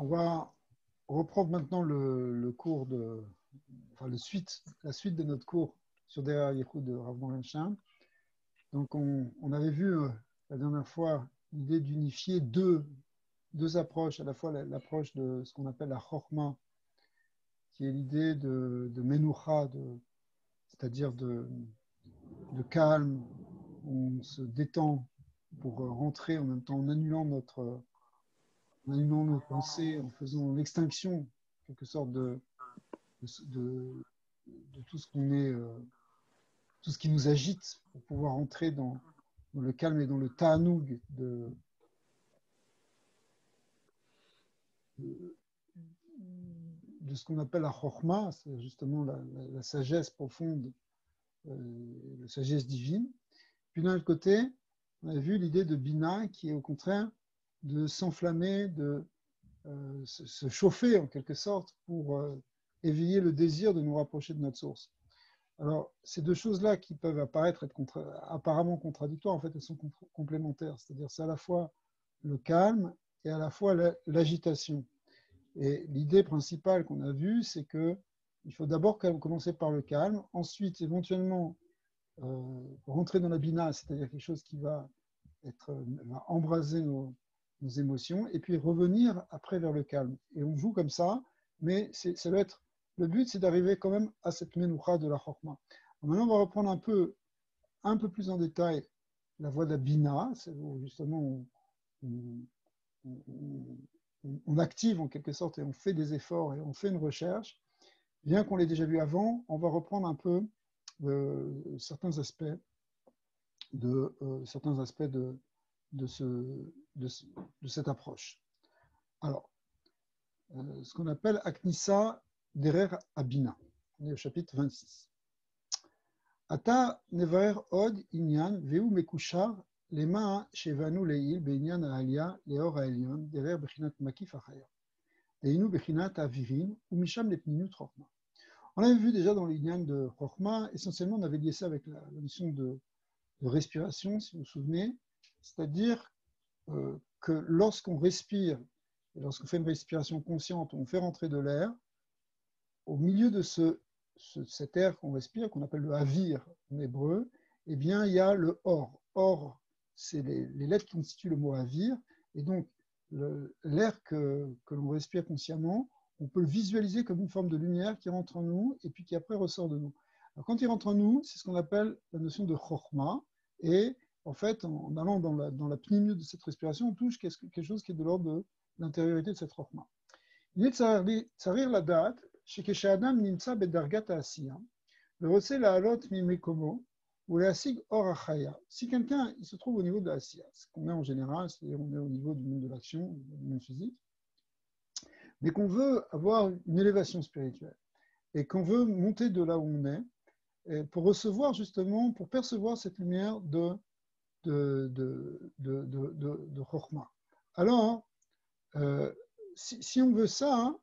On va reprendre maintenant le cours de, enfin la suite de notre cours sur Derrière Yehoud de Rav Morgenstern. Donc on avait vu la dernière fois l'idée d'unifier deux approches, à la fois l'approche de ce qu'on appelle la Chorma, qui est l'idée de Menucha, c'est-à-dire de calme, on se détend pour rentrer en même temps en annulant nos pensées, en faisant l'extinction, en quelque sorte, de tout ce qu'on est, tout ce qui nous agite, pour pouvoir entrer dans le calme et dans le ta'anoug de ce qu'on appelle la chorma, c'est justement la sagesse profonde, la sagesse divine. Puis d'un autre côté, on a vu l'idée de Bina, qui est au contraire de s'enflammer, de se chauffer en quelque sorte pour éveiller le désir de nous rapprocher de notre source. Alors, ces deux choses-là qui peuvent apparaître être apparemment contradictoires, en fait, elles sont complémentaires. C'est-à-dire, c'est à la fois le calme et à la fois l'agitation. Et l'idée principale qu'on a vue, c'est qu'il faut d'abord commencer par le calme, ensuite, éventuellement, rentrer dans la bina, c'est-à-dire quelque chose qui va embraser nos émotions, et puis revenir après vers le calme. Et on joue comme ça, mais ça doit être, le but, c'est d'arriver quand même à cette menoucha de la chorma. Maintenant, on va reprendre un peu plus en détail la voie de la bina, c'est où justement on active en quelque sorte et on fait des efforts et on fait une recherche. Bien qu'on l'ait déjà vu avant, on va reprendre un peu certains aspects de cette approche. Alors, ce qu'on appelle Aknissa Derer Abina. On est au chapitre 26. Ata nevarer od inyan veu mekushar lema shevanu leil beinyan haalia leor haelion derer bechinat makif achaya. Deinu bechinat avirin ou misham lepninut chorma. On avait vu déjà dans l'inyan de chorma, essentiellement on avait lié ça avec la notion de respiration, si vous vous souvenez, c'est-à-dire que lorsqu'on respire, et lorsqu'on fait une respiration consciente, on fait rentrer de l'air, au milieu de cet air qu'on respire, qu'on appelle le avir en hébreu, eh bien, il y a le or. Or, c'est les lettres qui constituent le mot avir, et donc l'air que l'on respire consciemment, on peut le visualiser comme une forme de lumière qui rentre en nous et puis qui après ressort de nous. Alors, quand il rentre en nous, c'est ce qu'on appelle la notion de chorma, et en fait, en allant dans la pnimut de cette respiration, on touche quelque chose qui est de l'ordre de l'intériorité de cette chorma. Il est tsarir la date, שכשאדם נמצא בדרגת העשייה, ורוצה לעלות ממקומו, ולהשיג אור החיה. Si quelqu'un il se trouve au niveau de l'asiya, ce qu'on est en général, c'est-à-dire on est au niveau du monde de l'action, du monde physique, mais qu'on veut avoir une élévation spirituelle, et qu'on veut monter de là où on est, pour recevoir justement, pour percevoir cette lumière de Chokhmah. Alors, si on veut ça,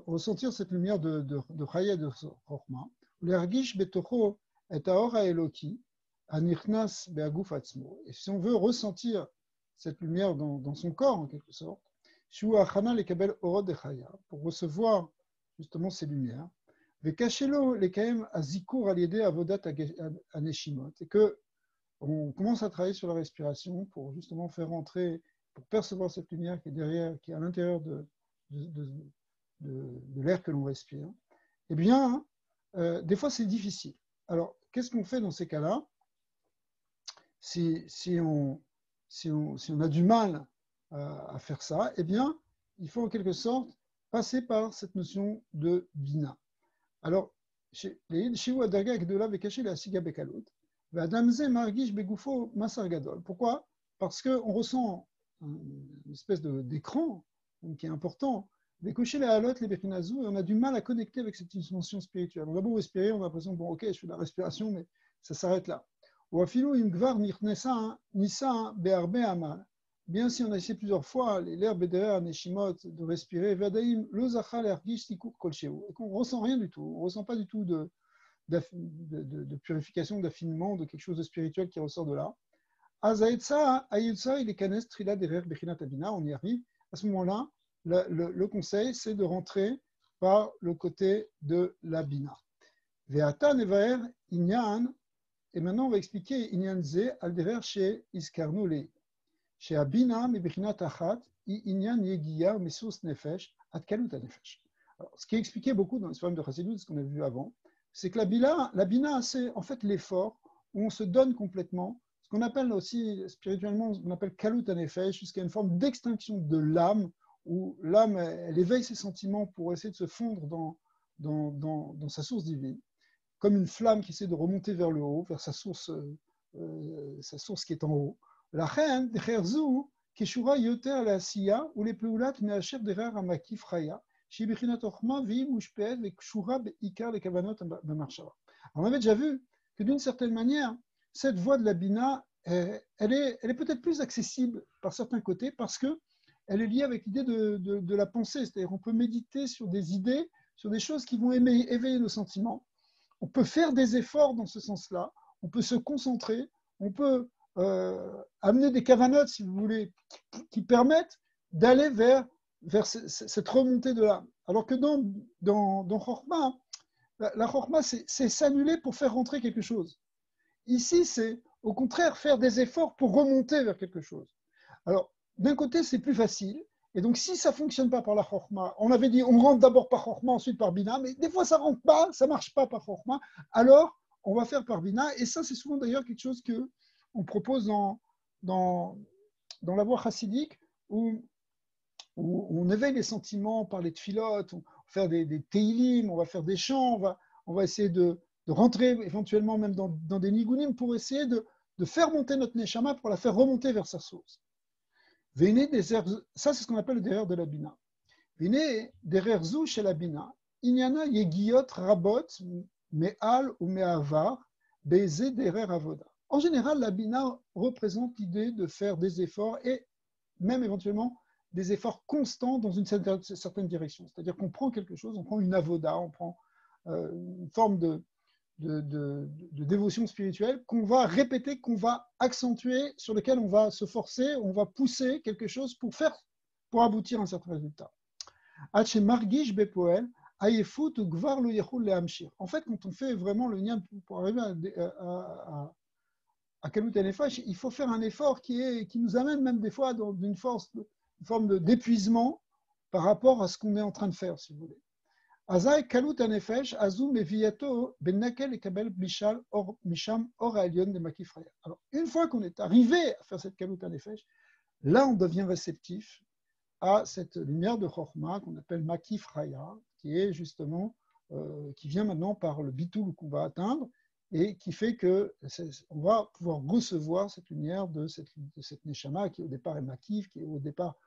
ressentir cette lumière de Chaya de Chokhmah, l'ergish betocho et aor haeloki anichnas beaguf atzmo. Et si on veut ressentir cette lumière dans son corps en quelque sorte, shu achana lekabel orod de Chaya, pour recevoir justement ces lumières, vekashelo lekaem azikur aliede avodat aneshimot, et que on commence à travailler sur la respiration pour justement faire rentrer, pour percevoir cette lumière qui est derrière, qui est à l'intérieur de l'air que l'on respire, eh bien, des fois, c'est difficile. Alors, qu'est-ce qu'on fait dans ces cas-là si on a du mal à faire ça, eh bien, il faut en quelque sorte passer par cette notion de bina. Alors, pourquoi? Parce qu'on ressent une espèce d'écran qui est important. Les cocher les halot, les bechinazou, et on a du mal à connecter avec cette dimension spirituelle. On va beau respirer, on a l'impression, bon, ok, je fais de la respiration, mais ça s'arrête là. Ou afilou im gvar nisa be'arbe amal. Bien si on a essayé plusieurs fois, l'air beder, neshimot, de respirer, vadaim, lo zachal ergish tikur kolcheu, et qu'on ne ressent rien du tout, on ne ressent pas du tout de purification, d'affinement, de quelque chose de spirituel qui ressort de là. Azaetsa, ayetsa, il est kanes, trila, derer, bechinat abina, on y arrive à ce moment-là, le conseil, c'est de rentrer par le côté de la bina. Ve'ata nevaer inyan, et maintenant on va expliquer inyan ze al derer chez iskarnu le. Chez abina mebechinat achat inyan yegiya mesus nefesh at kalut nefesh. Ce qui est expliqué beaucoup dans les formes de Chassidut, ce qu'on a vu avant, c'est que la bina, c'est en fait l'effort où on se donne complètement, ce qu'on appelle aussi spirituellement, ce qu'on appelle kalut nefesh, jusqu'à une forme d'extinction de l'âme, où l'âme, elle éveille ses sentiments pour essayer de se fondre dans sa source divine, comme une flamme qui essaie de remonter vers le haut, vers sa source qui est en haut. La reine, Keshura yoter la siya, ou les peulat meacher derer amakif raya. On avait déjà vu que d'une certaine manière, cette voie de la Bina, elle est peut-être plus accessible par certains côtés parce qu'elle est liée avec l'idée de la pensée. C'est-à-dire qu'on peut méditer sur des idées, sur des choses qui vont éveiller nos sentiments. On peut faire des efforts dans ce sens-là. On peut se concentrer. On peut amener des kavanotes, si vous voulez, qui permettent d'aller vers cette remontée de l'âme. Alors que dans Chorma, la Chorma, c'est s'annuler pour faire rentrer quelque chose. Ici, c'est au contraire faire des efforts pour remonter vers quelque chose. Alors, d'un côté, c'est plus facile. Et donc, si ça ne fonctionne pas par la Chorma, on avait dit on rentre d'abord par Chorma, ensuite par Bina, mais des fois, ça ne rentre pas, ça ne marche pas par Chorma. Alors, on va faire par Bina. Et ça, c'est souvent d'ailleurs quelque chose qu'on propose dans la voie chassidique où on éveille les sentiments par les tfilotes, on va faire des teilim, on va faire des chants, on va essayer de rentrer éventuellement même dans des nigunim pour essayer de faire monter notre neshama, pour la faire remonter vers sa source. Ça, c'est ce qu'on appelle le derrière de la bina. Vene derrière zou chez la bina, inyana yegiot rabot me'al ou me'avar beze derrière avoda. En général, la bina représente l'idée de faire des efforts et même éventuellement des efforts constants dans une certaine direction. C'est-à-dire qu'on prend quelque chose, on prend une avoda, on prend une forme de dévotion spirituelle qu'on va répéter, qu'on va accentuer, sur lequel on va se forcer, on va pousser quelque chose pour aboutir à un certain résultat. En fait, quand on fait vraiment le lien pour arriver à Kalut Nefesh, il faut faire un effort qui nous amène même des fois dans une forme d'épuisement par rapport à ce qu'on est en train de faire, si vous voulez. Azai Kalut Nefesh, Azum Eviato, Bennakel et Kabel Bishal, Misham, Or Elion de Makifraya. Alors, une fois qu'on est arrivé à faire cette Kalut Nefesh, là, on devient réceptif à cette lumière de Chorma qu'on appelle Makifraya, qui est justement, qui vient maintenant par le bitoul qu'on va atteindre, et qui fait qu'on va pouvoir recevoir cette lumière de cette neshama qui au départ est makif, qui au départ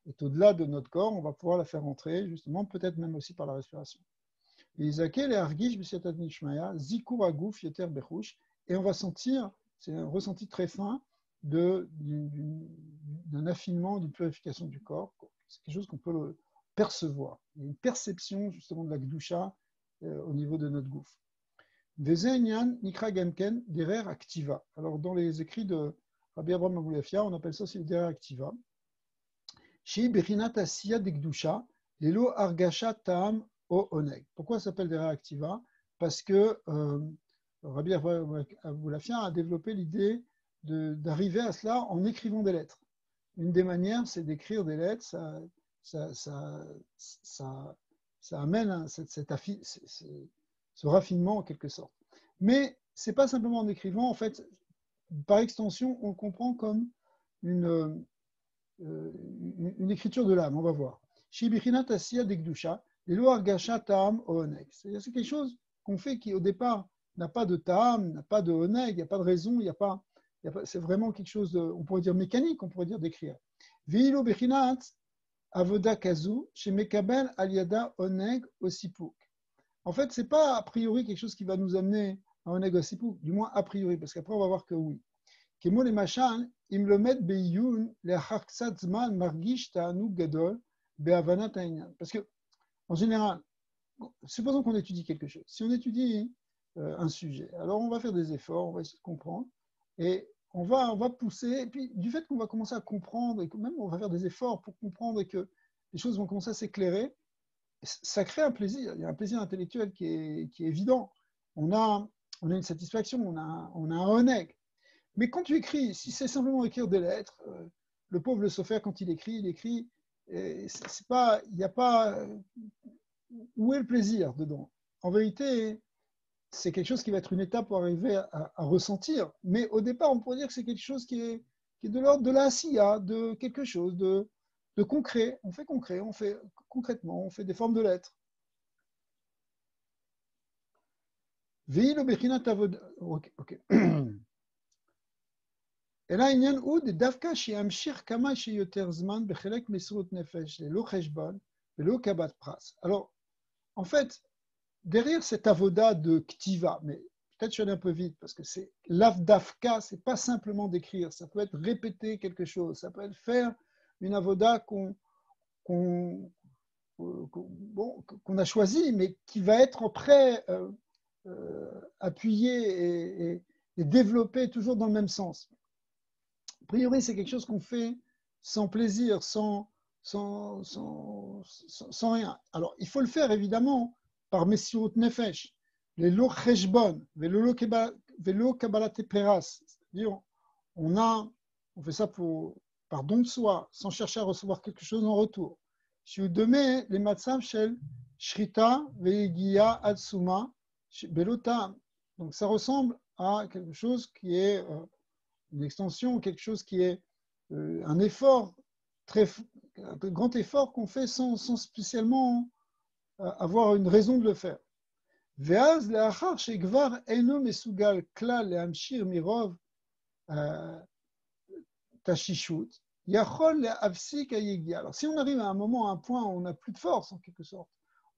est au-delà de notre corps. On va pouvoir la faire entrer justement, peut-être même aussi par la respiration. Et on va sentir, c'est un ressenti très fin d'un affinement, d'une purification du corps. C'est quelque chose qu'on peut percevoir. Il y a une perception justement de la Gdusha au niveau de notre gouffre. Vezenyan Nikra Gamken Derer Activa. Alors, dans les écrits de Rabbi Abraham Aboulafia, on appelle ça aussi le Derer Activa. Shi Bechinat Asiya Degdusha, Lelo Argasha Tam O Oneg. Pourquoi ça s'appelle Derer Activa? Parce que Rabbi Abraham Aboulafia a développé l'idée d'arriver à cela en écrivant des lettres. Une des manières, c'est d'écrire des lettres, ça amène ce raffinement en quelque sorte. Mais ce n'est pas simplement en écrivant, en fait, par extension, on le comprend comme une écriture de l'âme, on va voir. Shibichinat Asiya Degdusha, Lelo Argasha Ta'am Oneg. C'est quelque chose qu'on fait qui, au départ, n'a pas de Ta'am, n'a pas de Oneg, il n'y a pas de raison, c'est vraiment quelque chose, on pourrait dire mécanique, on pourrait dire d'écrire. Veilo Bechinat Avoda Kazu, chez Mekabel Aliada Oneg Osipuk. En fait, ce n'est pas a priori quelque chose qui va nous amener à un négociatif, du moins a priori, parce qu'après on va voir que oui. Kemo les machan, im le met beiyun le harksat zman margish ta'anu gadol be'avanat ha'inyan. Parce que, en général, supposons qu'on étudie quelque chose. Si on étudie un sujet, alors on va faire des efforts, on va essayer de comprendre, et on va pousser, et puis du fait qu'on va commencer à comprendre, et que même on va faire des efforts pour comprendre et que les choses vont commencer à s'éclairer, ça crée un plaisir. Il y a un plaisir intellectuel qui est évident. On a une satisfaction, on a un oneg. Mais quand tu écris, si c'est simplement écrire des lettres, le pauvre le Sofer, quand il écrit, c'est pas, il n'y a pas, où est le plaisir dedans? En vérité, c'est quelque chose qui va être une étape pour arriver à ressentir. Mais au départ, on pourrait dire que c'est quelque chose qui est de l'ordre de la asiya, de quelque chose de concret. On fait concret, on fait concrètement, on fait des formes de lettres. Ok. אלא העניין הוא דווקא שימשיך כמה שיותר זמן בחלק מסירות נפש, ללא חשבון וללא קבלת פרס. Alors, en fait, derrière cette avoda de ktiva, mais peut-être je suis allé un peu vite, parce que c'est l'avdafka, c'est pas simplement d'écrire, ça peut être répéter quelque chose, ça peut être faire une avoda qu'on a choisie, mais qui va être après appuyée et développée toujours dans le même sens. A priori, c'est quelque chose qu'on fait sans plaisir, sans rien. Alors, il faut le faire évidemment par Messirut Nefesh, les lo cheshbon, velo kabbalat peras. C'est-à-dire, on fait ça par don de soi, sans chercher à recevoir quelque chose en retour. Shiudeme les matzav shel shrita ve'igia atsuma belotam. Donc, ça ressemble à quelque chose qui est une extension, quelque chose qui est un effort, un grand effort qu'on fait sans spécialement avoir une raison de le faire. ואז לאחר שכבר אינו מסוגל כלל להמשיך מרוב תשישות, יכול להפסיק היגיעה. Alors si on arrive à un moment, à un point où on n'a plus de force en quelque sorte,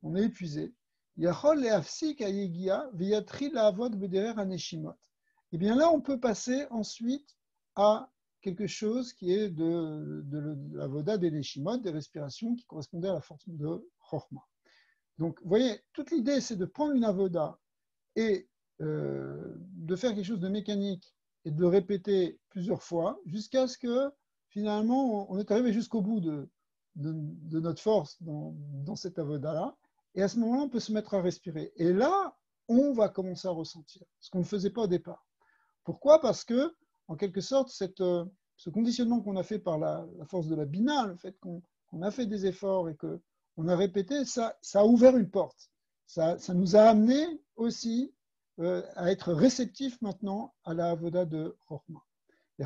on est épuisé, יכול להפסיק היגיעה ויתחיל לעבוד בדרך הנשימות. Et bien là, on peut passer ensuite à quelque chose qui est de la voda des neshimot, des respirations qui correspondaient à la force de Chochma. Donc, vous voyez, toute l'idée, c'est de prendre une avoda et de faire quelque chose de mécanique et de le répéter plusieurs fois jusqu'à ce que, finalement, on est arrivé jusqu'au bout de notre force dans cette avoda-là. Et à ce moment-là, on peut se mettre à respirer. Et là, on va commencer à ressentir ce qu'on ne faisait pas au départ. Pourquoi? Parce que, en quelque sorte, ce conditionnement qu'on a fait par la force de la bina, le fait qu'on a fait des efforts et qu'on a répété, ça a ouvert une porte. Ça nous a amené aussi à être réceptifs maintenant à la avoda de Chochma. On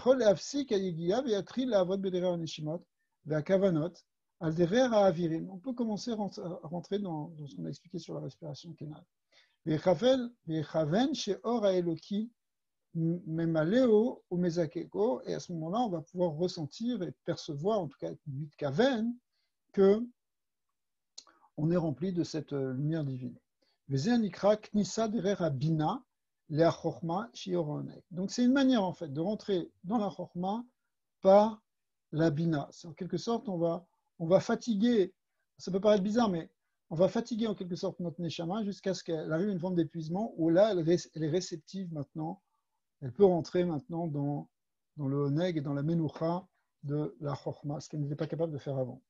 peut commencer à rentrer dans ce qu'on a expliqué sur la respiration kénal. Memaléo ou Mezakeko, et à ce moment-là, on va pouvoir ressentir et percevoir, en tout cas, but kaven, que on est rempli de cette lumière divine. Donc c'est une manière en fait de rentrer dans la chorma par la bina. C'est en quelque sorte, on va fatiguer, ça peut paraître bizarre, mais on va fatiguer en quelque sorte notre neshama jusqu'à ce qu'elle arrive à une forme d'épuisement où là, elle est réceptive maintenant. Elle peut rentrer maintenant dans le oneg et dans la menoucha de la chokhma, ce qu'elle n'était pas capable de faire avant.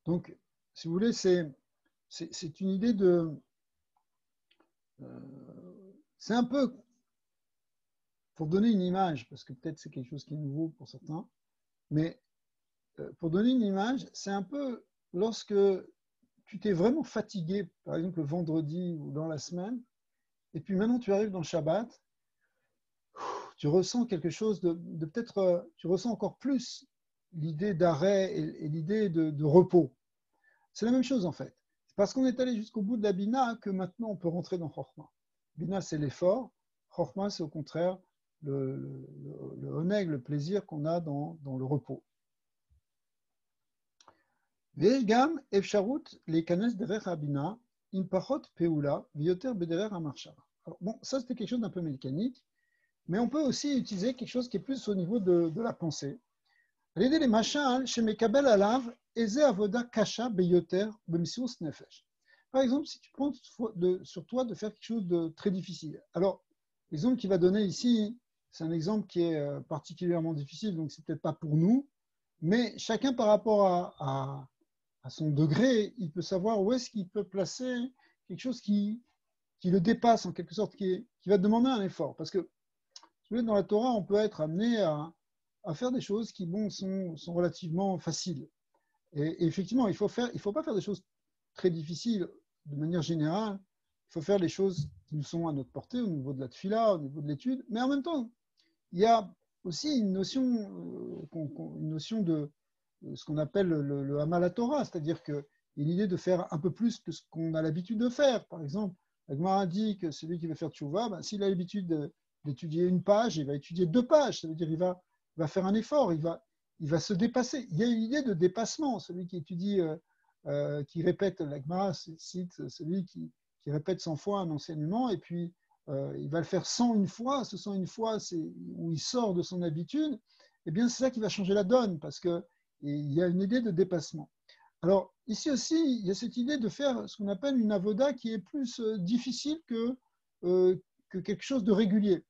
Donc, si vous voulez, c'est une idée de... c'est un peu, pour donner une image, parce que peut-être c'est quelque chose qui est nouveau pour certains, mais pour donner une image, c'est un peu lorsque tu t'es vraiment fatigué, par exemple le vendredi ou dans la semaine, et puis maintenant tu arrives dans le Shabbat, tu ressens quelque chose de peut-être, tu ressens encore plus l'idée d'arrêt et l'idée de repos. C'est la même chose en fait. C'est parce qu'on est allé jusqu'au bout de la Bina que maintenant on peut rentrer dans Chokhma. Bina, c'est l'effort. Chokhma, c'est au contraire le oneg, le plaisir qu'on a dans le repos. Ve'gam efsharut leikanes derer habina im pachot peula v'yoter bederer hamarshava. Bon, ça c'était quelque chose d'un peu mécanique, mais on peut aussi utiliser quelque chose qui est plus au niveau de la pensée. L'idée des machins chez Mekabel alav eze avoda kasha beyoter b'misius nefesh. Par exemple, si tu prends sur toi de faire quelque chose de très difficile. Alors, l'exemple qu'il va donner ici, c'est un exemple qui est particulièrement difficile, donc c'est peut-être pas pour nous, mais chacun par rapport à son degré, il peut savoir où est-ce qu'il peut placer quelque chose qui le dépasse en quelque sorte, qui va demander un effort. Parce que dans la Torah, on peut être amené à faire des choses qui bon, sont relativement faciles. Et effectivement, il faut pas faire des choses très difficiles de manière générale. Il faut faire les choses qui nous sont à notre portée au niveau de la tfila, au niveau de l'étude. Mais en même temps, il y a aussi une notion de ce qu'on appelle le Hamal Torah, c'est-à-dire qu'il y a une idée de faire un peu plus que ce qu'on a l'habitude de faire. Par exemple, la Gemara dit que celui qui veut faire tchouva, ben, s'il a l'habitude d'étudier une page, il va étudier 2 pages. Ça veut dire qu'il va faire un effort, il va se dépasser. Il y a une idée de dépassement. Celui qui étudie, qui répète, la Gemara cite celui qui répète 100 fois un enseignement et puis il va le faire 101 fois. Ce 101 fois, c'est où il sort de son habitude. Eh bien, c'est ça qui va changer la donne parce qu'il y a une idée de dépassement. Alors, ici aussi, il y a cette idée de faire ce qu'on appelle une avoda qui est plus difficile que quelque chose de régulier.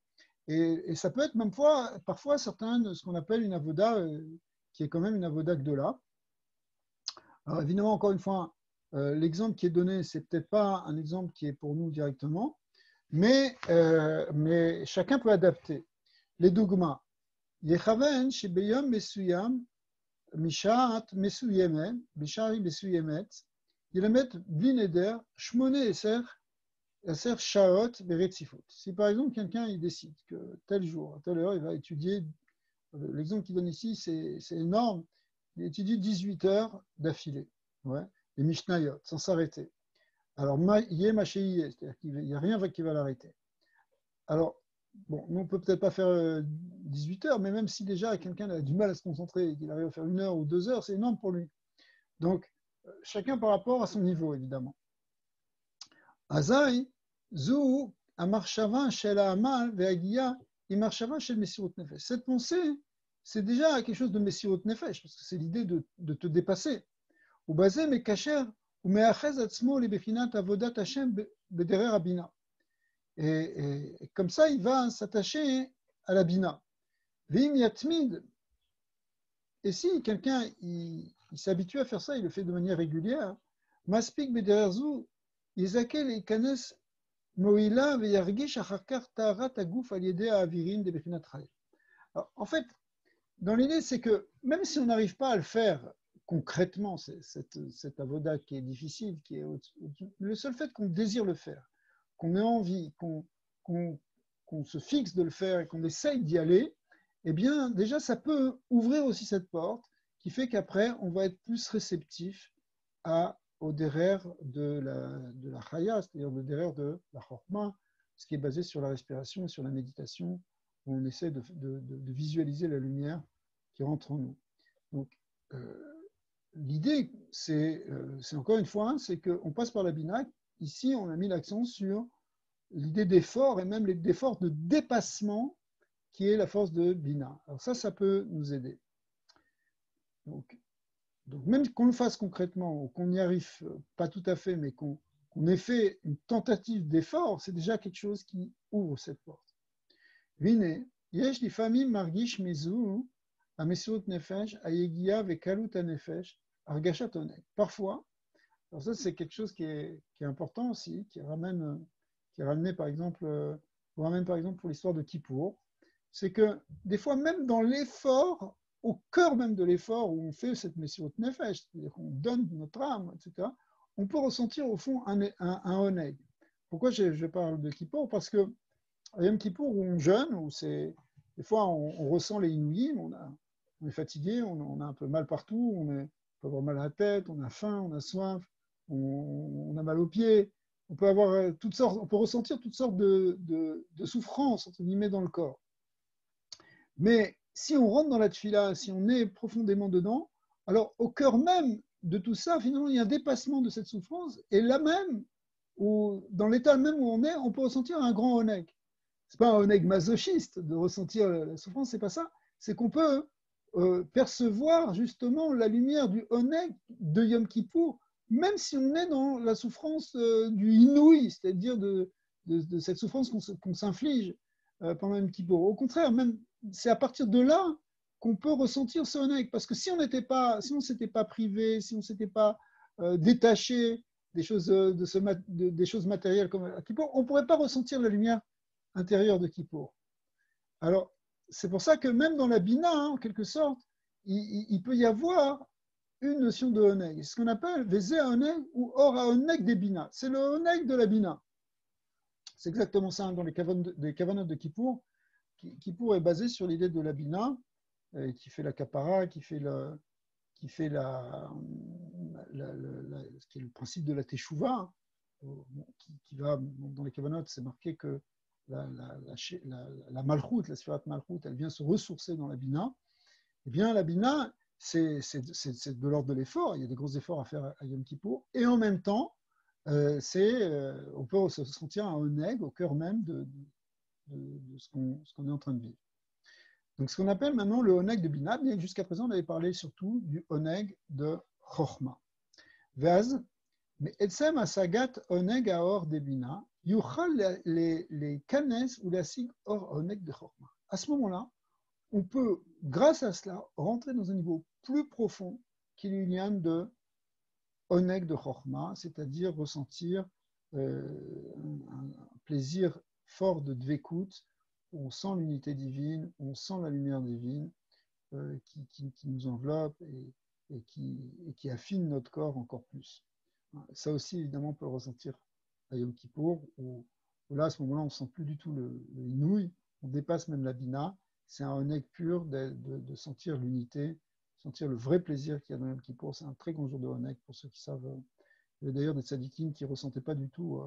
Et ça peut être même parfois ce qu'on appelle une avoda qui est quand même une avoda gdola. Alors évidemment, encore une fois, l'exemple qui est donné, c'est peut-être pas un exemple qui est pour nous directement, mais chacun peut adapter. Les dogmas. Yechaven shebeyom mesuyam mishat mesuyeme, bishari mesuyemet, yelamet bli neder shmone eser shaot beretzifut. Si par exemple quelqu'un il décide que tel jour, à telle heure, il va étudier, l'exemple qu'il donne ici, c'est énorme, il étudie 18 heures d'affilée, ouais, les Mishnayot, sans s'arrêter. Alors, yé machéié, c'est-à-dire qu'il n'y a rien qui va l'arrêter. Alors, bon, nous, on ne peut peut-être pas faire 18 heures, mais même si déjà quelqu'un a du mal à se concentrer et qu'il arrive à faire 1 heure ou 2 heures, c'est énorme pour lui. Donc, chacun par rapport à son niveau, évidemment. Azaï, zou, amarshava shel ha'amal ve'agia, imarshava shel mesirut nefesh. Cette pensée, c'est déjà quelque chose de mesirut nefesh, parce que c'est l'idée de te dépasser. Ou basé mais kacher, ou me'achez atzmo li bechinat avodat Hashem bederer abina. Et comme ça, il va s'attacher à la bina. Vim yatmid. Et si quelqu'un il s'habitue à faire ça, il le fait de manière régulière, maspik bedererzu, yizakel et kanes moila veyargish acharkar taharat aguf aliede avirin de bechinat chay. En fait, dans l'idée, c'est que même si on n'arrive pas à le faire concrètement, cette avoda qui est difficile, le seul fait qu'on désire le faire, qu'on ait envie, qu'on se fixe de le faire et qu'on essaye d'y aller, eh bien, déjà, ça peut ouvrir aussi cette porte qui fait qu'après, on va être plus réceptif au derer de la chaya, c'est-à-dire le derer de la chorma, ce qui est basé sur la respiration et sur la méditation, où on essaie de visualiser la lumière qui rentre en nous. Donc, l'idée, c'est encore une fois, c'est qu'on passe par la bina. Ici, on a mis l'accent sur l'idée d'effort et même d'effort de dépassement qui est la force de bina. Alors ça peut nous aider. Donc même qu'on le fasse concrètement ou qu'on n'y arrive pas tout à fait, mais qu'on ait fait une tentative d'effort, c'est déjà quelque chose qui ouvre cette porte. Vine, yesh lifamim margish mizu amesirut nefesh ayegia vekalut hanefesh argashat oneg. Parfois, alors ça c'est quelque chose qui est important aussi, qui est ramené par exemple pour l'histoire de Kippour, c'est que des fois même dans l'effort, au cœur même de l'effort où on fait cette mesirut nefesh, c'est-à-dire qu'on donne notre âme, etc., on peut ressentir au fond un oneg. Pourquoi je parle de Kippour? Parce que à Yom Kippour, où on jeûne, où des fois on ressent les inouïs, on est fatigué, on a un peu mal partout, on peut avoir mal à la tête, on a faim, on a soif, on a mal aux pieds, on peut ressentir toutes sortes de souffrances, entre guillemets, dans le corps. Mais si on rentre dans la tfila, si on est profondément dedans, alors au cœur même de tout ça, finalement, il y a un dépassement de cette souffrance, et là même, dans l'état même où on est, on peut ressentir un grand oneg. Ce n'est pas un oneg masochiste de ressentir la souffrance, c'est pas ça. C'est qu'on peut percevoir justement la lumière du oneg de Yom Kippour même si on est dans la souffrance du inouï, c'est-à-dire de cette souffrance qu'on s'inflige pendant Yom Kippour. Au contraire, même c'est à partir de là qu'on peut ressentir ce oneg, parce que si on ne s'était pas privé, si on ne s'était pas détaché des choses, des choses matérielles comme à Kippour, on ne pourrait pas ressentir la lumière intérieure de Kippour. Alors, c'est pour ça que même dans la Bina, hein, en quelque sorte, il peut y avoir une notion de oneg. C'est ce qu'on appelle Vézé oneg ou Ora oneg des Bina. C'est le oneg de la Bina. C'est exactement ça, hein, dans les kavanot de Kippour. Kippour est basé sur l'idée de la Bina, qui fait la kapara, qui fait ce qui est le principe de la teshuva, qui va, dans les kavanot, c'est marqué que la malchoute, la sfirat malchoute, elle vient se ressourcer dans la Bina. Eh bien, la Bina, c'est de l'ordre de l'effort. Il y a des gros efforts à faire à Yom Kippour. Et en même temps, on peut se sentir un oneg au cœur même de ce qu'on est en train de vivre. Donc, ce qu'on appelle maintenant le oneg de Bina, bien jusqu'à présent, on avait parlé surtout du oneg de Chochma. Vaz, mais etsem asagat oneg aor de Bina, yuchal les kanes ou la sig or oneg de Chochma. À ce moment-là, on peut, grâce à cela, rentrer dans un niveau plus profond qui est l'union de oneg de Chochma, c'est-à-dire ressentir un plaisir fort de dvekut, où on sent l'unité divine, on sent la lumière divine qui nous enveloppe et qui affine notre corps encore plus. Ça aussi, évidemment, on peut le ressentir à Yom Kippour, où là, à ce moment-là, on ne sent plus du tout le inouï, on dépasse même la bina. C'est un oneg pur de sentir l'unité, sentir le vrai plaisir qu'il y a dans Yom Kippour. C'est un très grand jour de oneg pour ceux qui savent. Il y avait d'ailleurs des tzadikim qui ne ressentaient pas du tout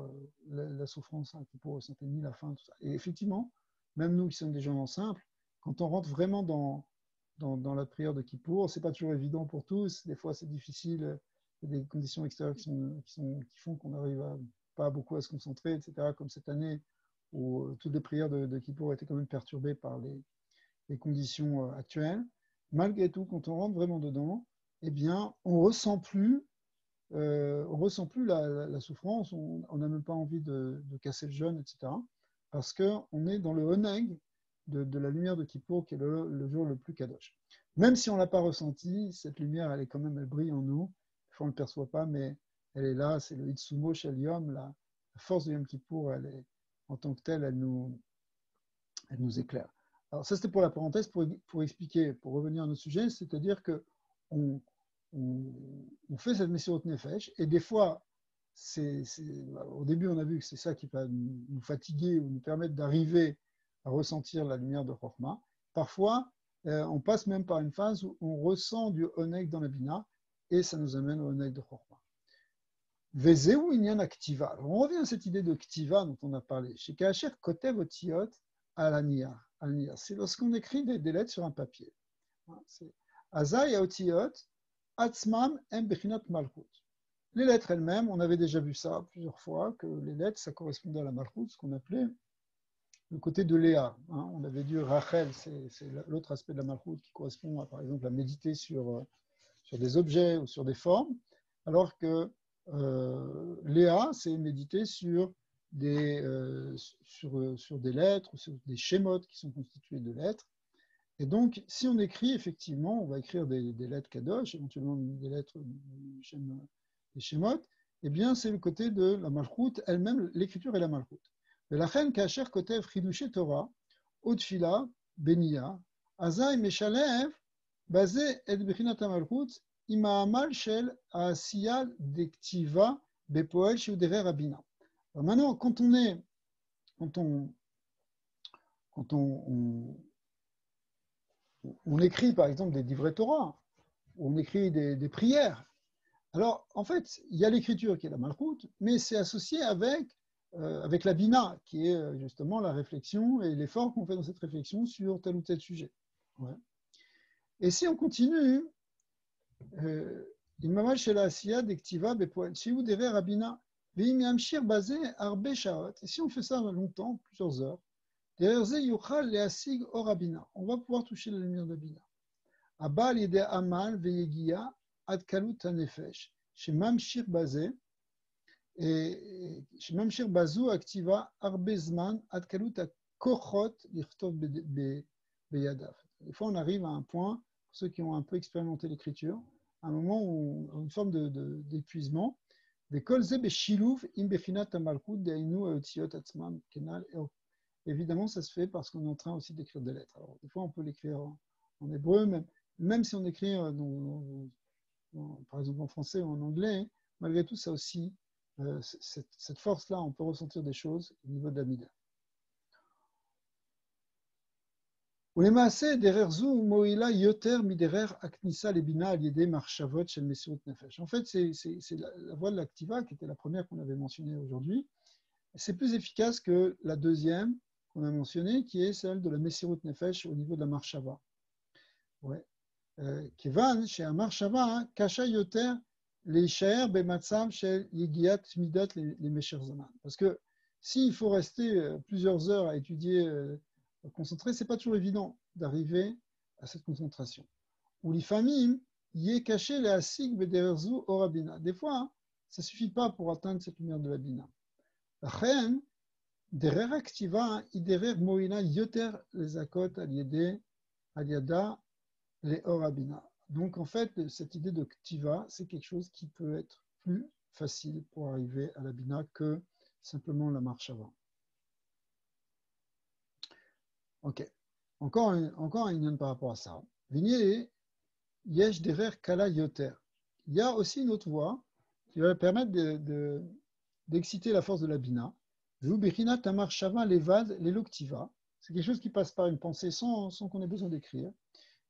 la souffrance à Kippour, ne ressentaient ni la faim, tout ça. Et effectivement, même nous qui sommes des gens simples, quand on rentre vraiment dans la prière de Kippour, ce n'est pas toujours évident pour tous. Des fois, c'est difficile. Il y a des conditions extérieures qui font qu'on n'arrive pas beaucoup à se concentrer, etc. Comme cette année où toutes les prières de Kippour étaient quand même perturbées par les conditions actuelles. Malgré tout, quand on rentre vraiment dedans, eh bien, on ressent plus la souffrance, on n'a même pas envie de casser le jeûne, etc. Parce qu'on est dans le oneg de la lumière de Kippour, qui est le jour le plus kadosh. Même si on ne l'a pas ressenti, cette lumière, elle brille en nous. Des fois, on ne le perçoit pas, mais elle est là. C'est le Itsumo Shel Yom, la force de Yom Kippour, en tant que telle, elle nous éclaire. Alors ça, c'était pour la parenthèse, pour expliquer, pour revenir à notre sujet, c'est-à-dire que on fait cette Messirut Nefesh, et des fois, au début, on a vu que c'est ça qui va nous fatiguer ou nous permettre d'arriver à ressentir la lumière de Chochma. Parfois, on passe même par une phase où on ressent du oneg dans la bina, et ça nous amène au oneg de Chochma. Vezeu inyan aktiva. Alors, on revient à cette idée de ktiva dont on a parlé. Chez Kacher kotev otiot alaniar. C'est lorsqu'on écrit des lettres sur un papier. Azai otiot atzmam em bechinat malchut. Les lettres elles-mêmes, on avait déjà vu ça plusieurs fois, que les lettres, ça correspondait à la malchut, ce qu'on appelait le côté de Léa. On avait dit Rachel, c'est l'autre aspect de la malchut qui correspond, par exemple, à méditer sur des objets ou sur des formes, alors que Léa, c'est méditer sur des lettres, sur des schémotes qui sont constitués de lettres. Et donc, si on écrit, effectivement, on va écrire des lettres kadosh, éventuellement des lettres, des schémotes, eh bien, c'est le côté de la malchut elle-même, l'écriture et la malchut. La reine kacher kotev chidushé Torah, otfila, benia, azay meshalev, basé et bechinat malchut, imaamal shel asiya dektiva bepoel shiudever rabina. Maintenant, quand on écrit par exemple des livrets Torah, ou on écrit des prières, alors en fait, il y a l'écriture qui est la malchut, mais c'est associé avec la bina, qui est justement la réflexion et l'effort qu'on fait dans cette réflexion sur tel ou tel sujet. Ouais. Et si on continue, il m'a chez la asiya dektiva bepoel shiu dever rabina veim yamshir basé arbe shaot. Et si on fait ça longtemps, plusieurs heures, on va pouvoir toucher la lumière de la bina. Abal yede amal veyegia ad kalut hanefesh chez Mamshir Bazé, et chez Mamshir Bazou, activa Arbezman, Adkalut Kochot, Lichtov Beyadav. Des fois, on arrive à un point, pour ceux qui ont un peu expérimenté l'écriture, à un moment où une forme d'épuisement. Évidemment, ça se fait parce qu'on est en train aussi d'écrire des lettres. Alors, des fois, on peut l'écrire en hébreu, même si on écrit, par exemple, en français ou en anglais, malgré tout, ça aussi, cette force-là, on peut ressentir des choses au niveau de la mida. En fait, c'est la voie de l'activa qui était la première qu'on avait mentionnée aujourd'hui. C'est plus efficace que la deuxième qu'on a mentionnée, qui est celle de la Messirut Nefesh au niveau de la marshava. Ouais. Kevan, chez un marshava, kasha yoter leishaer bematzam shel yegiat midat les mesher zaman. Parce que s'il faut rester plusieurs heures à étudier concentré, c'est pas toujours évident d'arriver à cette concentration. Ou l'ifamim, y est caché les asig bederzu orabina. Des fois, hein, ça suffit pas pour atteindre cette lumière de la bina. Chen, derer activa, iderer moina yoter les akot aliada les orabina. Donc en fait, cette idée de ktiva, c'est quelque chose qui peut être plus facile pour arriver à la bina que simplement la marche avant. Ok. Encore un union par rapport à ça. Vigné, yesh derer kala yoter. Il y a aussi une autre voie qui va permettre d'exciter la force de la bina. Vubirina tamar shava levad leloktiva. C'est quelque chose qui passe par une pensée sans qu'on ait besoin d'écrire.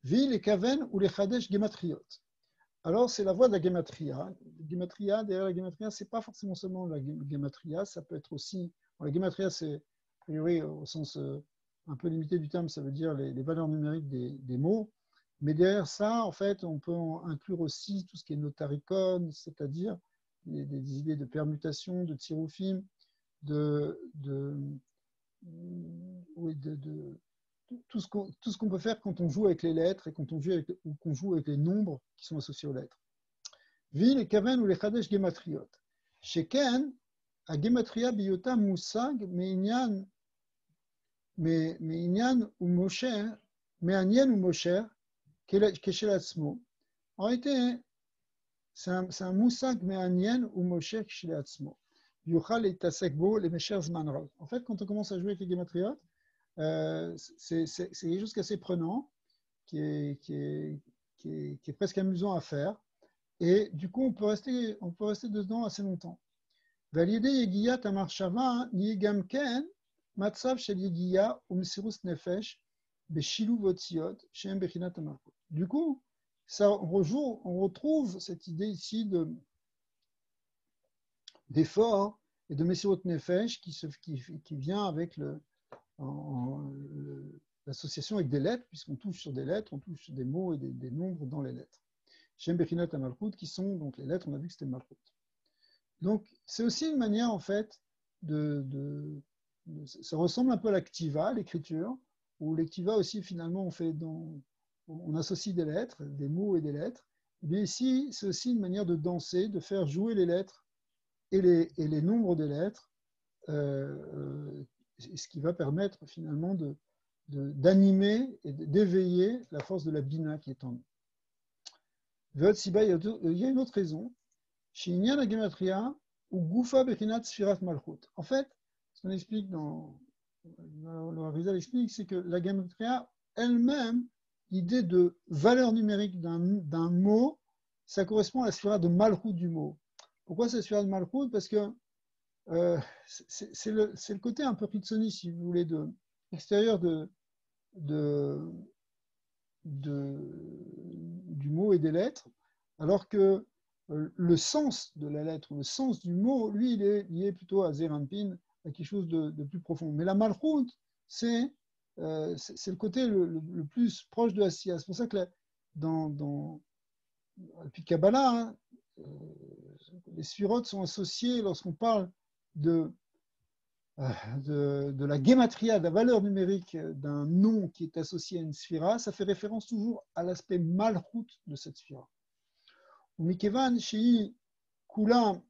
Vi les kaven ou les chadesh gematriot. Alors c'est la voie de la gematria. Gematria, derrière la gematria, c'est pas forcément seulement la gematria, ça peut être aussi. Bon, la gematria, c'est a priori au sens un peu limité du terme, ça veut dire les valeurs numériques des mots. Mais derrière ça, en fait, on peut inclure aussi tout ce qui est notaricon, c'est-à-dire des idées de permutation, de tirufim, tout ce qu'on peut faire quand on joue avec les lettres et quand on joue avec les nombres qui sont associés aux lettres. Vi les kaven ou les chadesh gematriot. Sheken, a gematria biyota musag meinyan ou mosher, me'anyen ou mosher, keshelatmo. En réalité, c'est un musag me'anyen ou mosher keshelatmo. Yuchal et tasekbo les mesher zmanrov. En fait, quand on commence à jouer avec les gematriot, c'est quelque chose qui est assez prenant, qui est presque amusant à faire. Et du coup, on peut rester dedans assez longtemps. Validé Yegiya Tamarshava, Nigamken, Matsav Shel Yegiya, Umsirus Nefesh, Beshilu Votiot, Shem Bechina Tamarko. Du coup, on retrouve cette idée ici d'effort et de Messirut Nefesh qui vient avec l'association avec des lettres, puisqu'on touche sur des lettres, on touche sur des mots et des nombres dans les lettres. Shem Bechinat et Malchut, qui sont donc les lettres, on a vu que c'était Malchut. Donc, c'est aussi une manière, en fait, ça ressemble un peu à l'activa, l'écriture, où l'activa aussi, finalement, on associe des lettres, des mots et des lettres. Mais ici, c'est aussi une manière de danser, de faire jouer les lettres et les nombres des lettres, ce qui va permettre finalement d'animer et d'éveiller la force de la bina qui est en nous. Il y a une autre raison. Chez Inyan la gematria ou Goufa Bechinat Sfirat Malchut. En fait, ce qu'on explique le Arizal explique, c'est que la gematria elle-même, l'idée de valeur numérique d'un mot, ça correspond à la sphira de Malchut du mot. Pourquoi c'est la sphira de Malchut? Parce que c'est le côté un peu Hitsoni, si vous voulez, de l'extérieur du mot et des lettres, alors que le sens de la lettre, le sens du mot, lui, il est lié plutôt à Zerampin, à quelque chose de plus profond. Mais la Malchut, c'est le côté le plus proche de Asiya. C'est pour ça que dans le Kabbalah, hein, les sphirotes sont associés lorsqu'on parle de la gematria, de la valeur numérique d'un nom qui est associé à une sphira, ça fait référence toujours à l'aspect malchut de cette sphira. Mikevan, chez Kula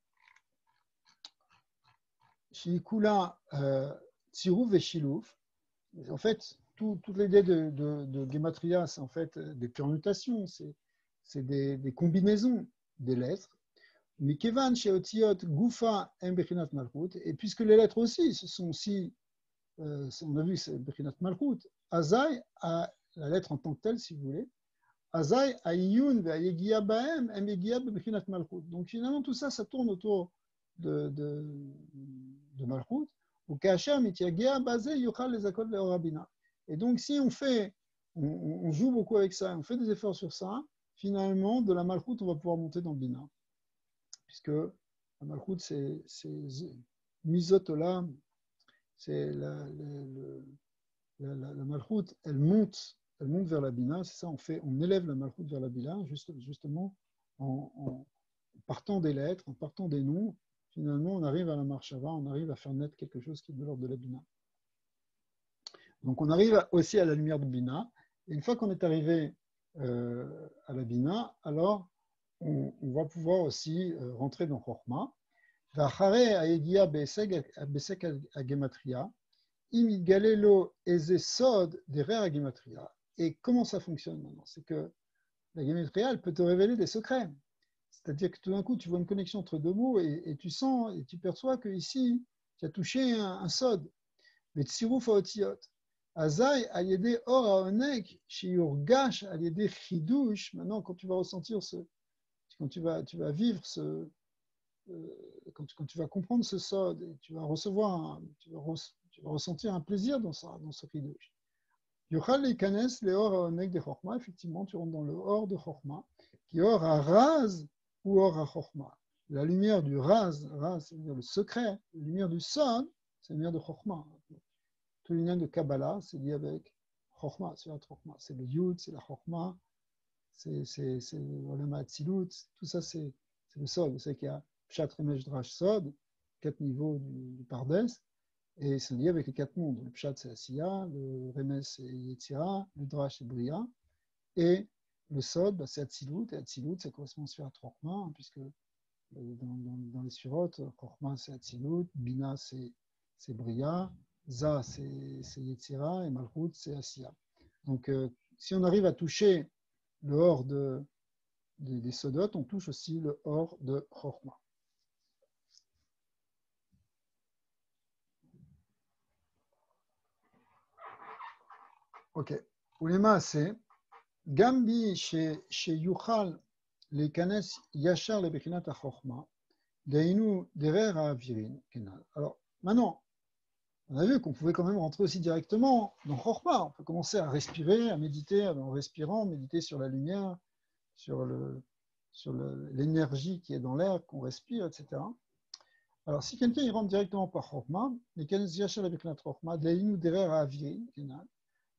Tziruf et Shiluf. En fait, toute l'idée de Gematria, c'est en fait des permutations, c'est des combinaisons des lettres. Mais Kevan chez Otiot Gufa M Bechinat Malchut, et puisque les lettres aussi, ce sont aussi, on a vu, c'est Bechinat Malchut, Azai, la lettre en tant que telle, si vous voulez, Azai, Ayun, Ve'ayegia Baem, M Yegia Bechinat Malchut. Donc finalement, tout ça, ça tourne autour de Malchut. Ou Kacher, Mitiagia, Bazé, Yochal, les Akot, les Orabina. Et donc, si on joue beaucoup avec ça, on fait des efforts sur ça, finalement, de la Malchut, on va pouvoir monter dans le Bina. Puisque la Malchut, c'est Misotola, c'est la Malchut, elle monte vers la Bina, c'est ça, on élève la Malchut vers la Bina, justement, en partant des lettres, en partant des noms, finalement, on arrive à la Marshava, on arrive à faire naître quelque chose qui est de l'ordre de la Bina. Donc, on arrive aussi à la lumière de Bina, et une fois qu'on est arrivé à la Bina, alors on va pouvoir aussi rentrer dans Chokhmah. Et comment ça fonctionne maintenant? C'est que la Gematria, elle peut te révéler des secrets. C'est-à-dire que tout d'un coup, tu vois une connexion entre deux mots et tu sens et tu perçois que ici, tu as touché un sod. Mais tsiruf haotiot. Azai ayede or haonek shiurgash ayede chidush. Maintenant, quand tu vas ressentir quand tu vas vivre quand tu vas comprendre ce sod, tu vas ressentir un plaisir dans ce chidush. Yochal leikanes le or haonek de chorma. Effectivement, tu rentres dans le or de chorma, qui or à raz ou or à chorma. La lumière du raz, c'est-à-dire le secret, la lumière du son, c'est la lumière de chorma. Tout le lien de Kabbalah, c'est lié avec chorma, c'est la chorma. C'est le yud, c'est la chorma, c'est le matzilut, tout ça c'est le sod. Vous savez qu'il y a pshat, remesh, drash, sod, 4 niveaux du pardes, et c'est lié avec les 4 mondes. Le pshat c'est Asiya, le remesh c'est Yetzira, le drash c'est Bria, et le sod c'est Atzilut, et Atzilut ça correspond à Sfirat Chorma, puisque dans les Sfirotes, Chorma c'est Atzilut, Bina c'est Bria, Za c'est Yetzira, et Malchut c'est Asiya. Donc si on arrive à toucher le or des Sodot, on touche aussi le or de Chorma. Ok. Ulema c'est Gambi chez Yuchal les Kanes Yachar le Bechinat Chorma, Deinu Derer Avirin Kenal. Alors maintenant, on a vu qu'on pouvait quand même rentrer aussi directement dans Chorma. On peut commencer à respirer, à méditer en respirant, méditer sur la lumière, sur l'énergie qui est dans l'air qu'on respire, etc. Alors, si quelqu'un il rentre directement par Chorma, les Kanes Yachar avec la Chorma, Deinu Derer Avirin Kenal.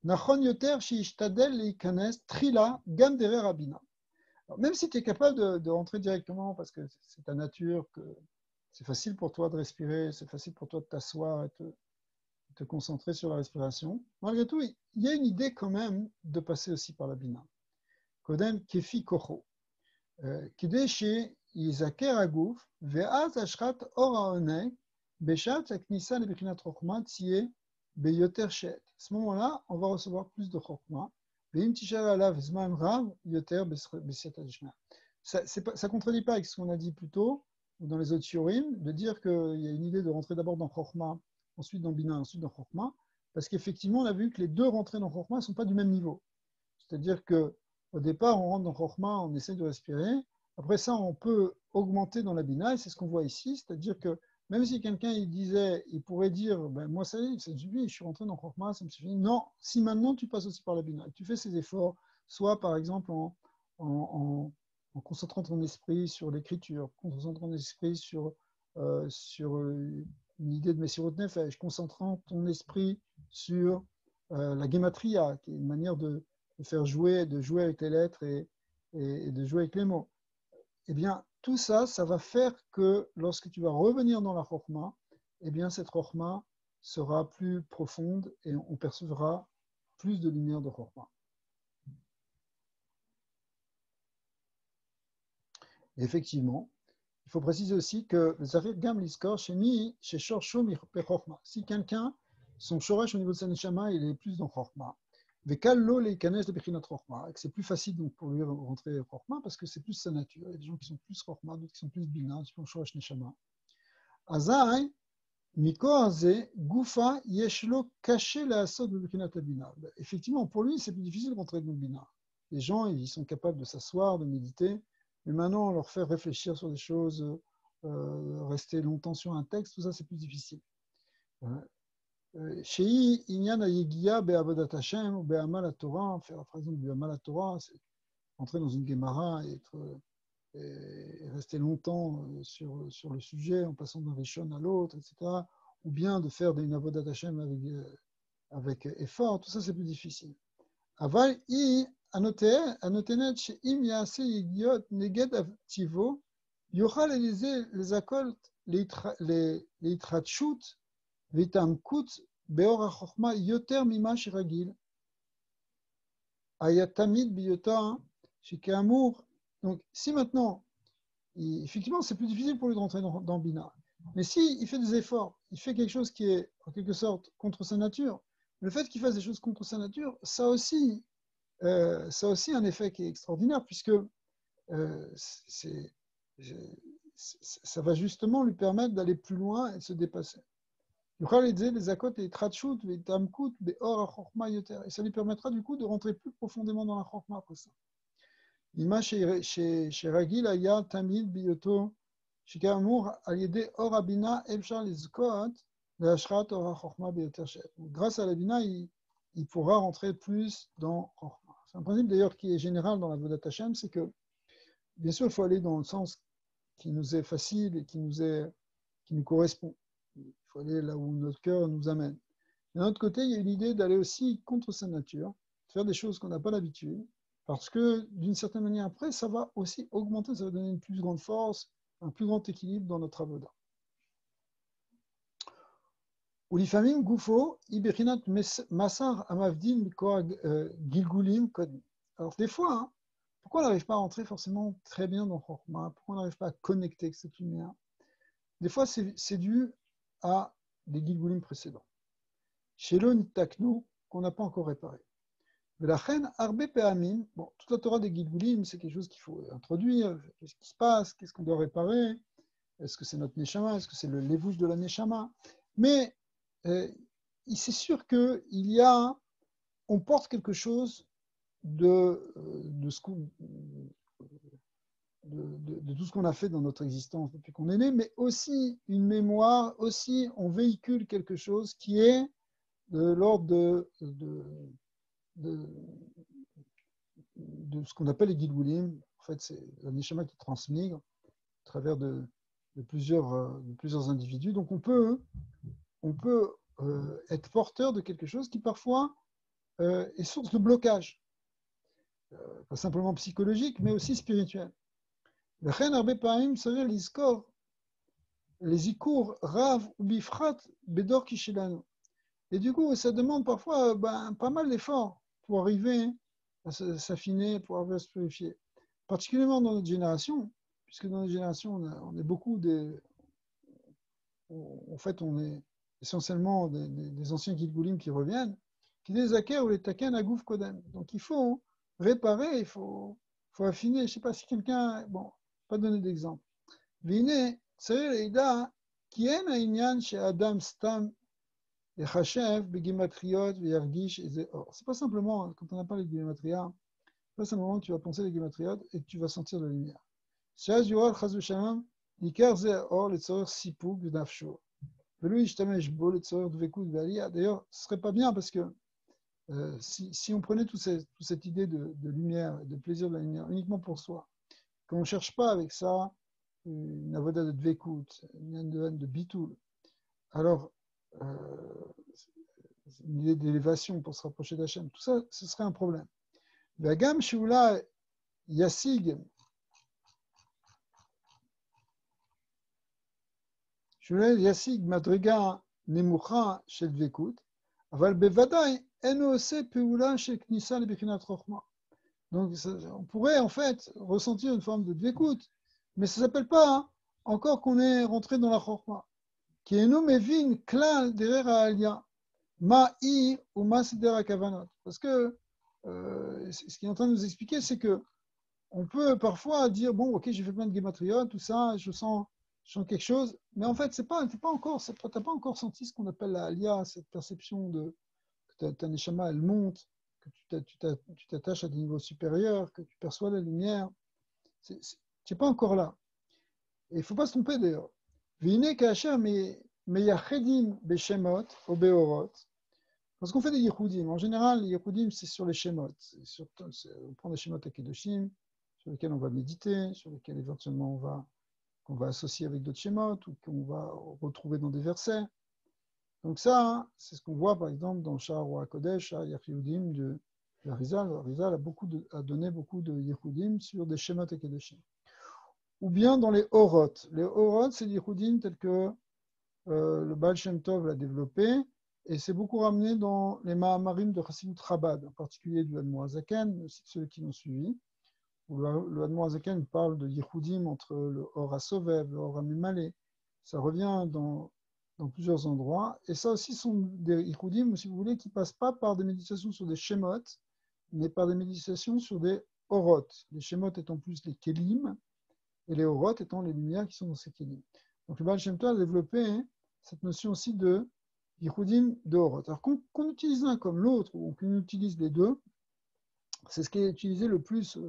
Nachon yoter sheishtadel leikanes trila gam derer rabina. Même si tu es capable de rentrer directement parce que c'est ta nature, que c'est facile pour toi de respirer, c'est facile pour toi de t'asseoir et te concentrer sur la respiration, malgré tout, il y a une idée quand même de passer aussi par la bina. Kodem kefi kocho. Kidé chez Yizaker Agouf, ve'az ashrat or haoneg, beshat aknisa lebechinat chokma tsiye beyoter shet. À ce moment-là, on va recevoir plus de chokma. Ve'im tishar alav zman rav yoter besiat adishma. Ça ne contredit pas avec ce qu'on a dit plus tôt, dans les autres shiurim, de dire qu'il y a une idée de rentrer d'abord dans chokma, ensuite dans bina, ensuite dans chokma, parce qu'effectivement, on a vu que les deux rentrées dans chokma ne sont pas du même niveau. C'est-à-dire que au départ, on rentre dans Chorma, on essaie de respirer. Après ça, on peut augmenter dans la Bina, et c'est ce qu'on voit ici. C'est-à-dire que même si quelqu'un il pourrait dire, ben, moi ça y est, je suis rentré dans Chorma, ça me suffit. Non, si maintenant tu passes aussi par la Bina, et tu fais ces efforts, soit par exemple en concentrant ton esprit sur l'écriture, concentrant ton esprit sur une idée de Messirot Nefesh, concentrant ton esprit sur la Gematria, qui est une manière de jouer avec les lettres et de jouer avec les mots. Eh bien, tout ça, ça va faire que lorsque tu vas revenir dans la Chorma, eh bien, cette Chorma sera plus profonde et on percevra plus de lumière de Chorma. Effectivement, il faut préciser aussi que si quelqu'un, son shoresh au niveau de sa neshama, il est plus dans chorma, et que c'est plus facile donc pour lui rentrer chorma parce que c'est plus sa nature. Il y a des gens qui sont plus chorma, d'autres qui sont plus bina, qui ont shoresh neshama. Azai, Goufa, Yeshlo, caché la asod de Bina. Effectivement, pour lui, c'est plus difficile de rentrer dans le Bina. Les gens, ils sont capables de s'asseoir, de méditer, mais maintenant, leur faire réfléchir sur des choses, rester longtemps sur un texte, tout ça, c'est plus difficile. Chez Inyan Ayegia, Be'avodat Hashem, ou Be'amal Torah, faire par exemple Be'amal Torah, c'est entrer dans une Gemara et rester longtemps sur le sujet en passant d'un Rishon à l'autre, etc. Ou bien de faire une avodat Hashem avec effort, tout ça c'est plus difficile. Aval I anotenet she'im ya'ase yigiot neged avtivo yochal les akol leitratshut veitamkut beor hachokma yoter mima shiragil ayatamid biyota shikamour. Donc, si maintenant, effectivement, c'est plus difficile pour lui de rentrer dans Bina. Mais si il fait des efforts, il fait quelque chose qui est en quelque sorte contre sa nature, le fait qu'il fasse des choses contre sa nature, ça a aussi un effet qui est extraordinaire, puisque ça va justement lui permettre d'aller plus loin et de se dépasser. Et ça lui permettra du coup de rentrer plus profondément dans la chokma après ça. Ima Sheragil Aya Tamid Biyoto Shikamour Aliede Or Abina Ebshar Lizkot Veashrat Or Chokma Biyoter Shet. Grâce à la Bina, il pourra rentrer plus dans Chokma. C'est un principe d'ailleurs qui est général dans la Vodat Hashem, c'est que bien sûr il faut aller dans le sens qui nous est facile et qui nous correspond. Il faut aller là où notre cœur nous amène. D'un autre côté, il y a une idée d'aller aussi contre sa nature, de faire des choses qu'on n'a pas l'habitude. Parce que d'une certaine manière, après, ça va aussi augmenter, ça va donner une plus grande force, un plus grand équilibre dans notre avoda. Ulifamim Goufo, Iberinat Massar Amavdin Gilgulim Kod. Alors, des fois, hein, pourquoi on n'arrive pas à rentrer forcément très bien dans Chorma? Pourquoi on n'arrive pas à connecter avec cette lumière? Des fois, c'est dû à des Gilgulim précédents. Chez le Nitaknu, qu'on n'a pas encore réparé. La reine Arbe Peamim, bon, toute la Torah des Gilgulim, c'est quelque chose qu'il faut introduire. Qu'est-ce qui se passe? Qu'est-ce qu'on doit réparer? Est-ce que c'est notre Neshama? Est-ce que c'est le lévouche de la Neshama? Mais c'est sûr on porte quelque chose de tout ce qu'on a fait dans notre existence depuis qu'on est né, mais aussi une mémoire, aussi on véhicule quelque chose qui est de l'ordre de ce qu'on appelle les Gilgulim. En fait, c'est la Neshama qui transmigre à travers de plusieurs individus. Donc, on peut être porteur de quelque chose qui, parfois, est source de blocage. Pas simplement psychologique, mais aussi spirituel. Les ikour rav ou bifrat bedor kishelano. Et du coup, ça demande parfois pas mal d'efforts pour arriver à s'affiner, pour arriver à se purifier. Particulièrement dans notre génération, puisque dans notre génération, on est beaucoup en fait, on est essentiellement des anciens Gilgulim qui reviennent, qui des Aker ou les Taken à Gouf Kodem. Donc il faut réparer, il faut affiner. Je ne sais pas si quelqu'un. Bon, pas donner d'exemple. Vine, c'est l'Eida qui est un inyan chez Adam Stam. C'est pas simplement, quand on n'a pas les gématria, c'est pas simplement que tu vas penser les gématriotes et que tu vas sentir de la lumière. D'ailleurs, ce serait pas bien parce que si on prenait toute cette idée de lumière, de plaisir de la lumière uniquement pour soi, qu'on ne cherche pas avec ça une avoda de dvekut, une de bitoul, alors une idée d'élévation pour se rapprocher d'Hachem, tout ça, ce serait un problème. Vagam Shula Yassig Madriga Nemucha Shel Dvekut, Aval Bevadai Eno Ose Peula Shel Knissa Lebechinat Chochma. Donc on pourrait en fait ressentir une forme de dvekut, mais ça ne s'appelle pas encore qu'on est rentré dans la Chorma. Qui est nous mevin klal derrière Alia, ma'i ou ma sidera kavanot. Parce que ce qu'il est en train de nous expliquer, c'est que on peut parfois dire bon, ok, j'ai fait plein de guématriotes, tout ça, je sens quelque chose, mais en fait, t'as pas encore senti ce qu'on appelle la alia, cette perception de que ta neshama elle monte, que tu t'attaches à des niveaux supérieurs, que tu perçois la lumière. Tu n'es pas encore là. Et il ne faut pas se tromper d'ailleurs. Vine kacher meyachedim beshemot ou beorot. Parce qu'on fait des yichudim. En général, les yichudim, c'est sur les shemot. On prend des shemot à Kedoshim, sur lesquels on va méditer, sur lesquels éventuellement qu'on va associer avec d'autres shemot ou qu'on va retrouver dans des versets. Donc ça, hein, c'est ce qu'on voit par exemple dans le Sha'ar Roi Kodesh, à Yehudim de Arizal. Arizal a donné beaucoup de yichudim sur des shemot à Kedoshim. Ou bien dans les Orot. Les Orot, c'est des yichudim tels que le Baal Shem Tov l'a développé, et c'est beaucoup ramené dans les Mahamarim de Chassidut Chabad, en particulier du Admor Hazaken, mais aussi de ceux qui l'ont suivi, où le Admor Hazaken parle de yichudim entre le Or HaSovev, le Or HaMimale. Ça revient dans plusieurs endroits, et ça aussi sont des yichudim, si vous voulez, qui ne passent pas par des méditations sur des shemot, mais par des méditations sur des Orot. Les shemot étant plus les kelim, et les Orot étant les lumières qui sont dans ces kelim. Donc le Baal Shem Tov a développé cette notion aussi de yichudim de Orot. Alors qu'on utilise l'un comme l'autre, ou qu'on utilise les deux, c'est ce qui est utilisé le plus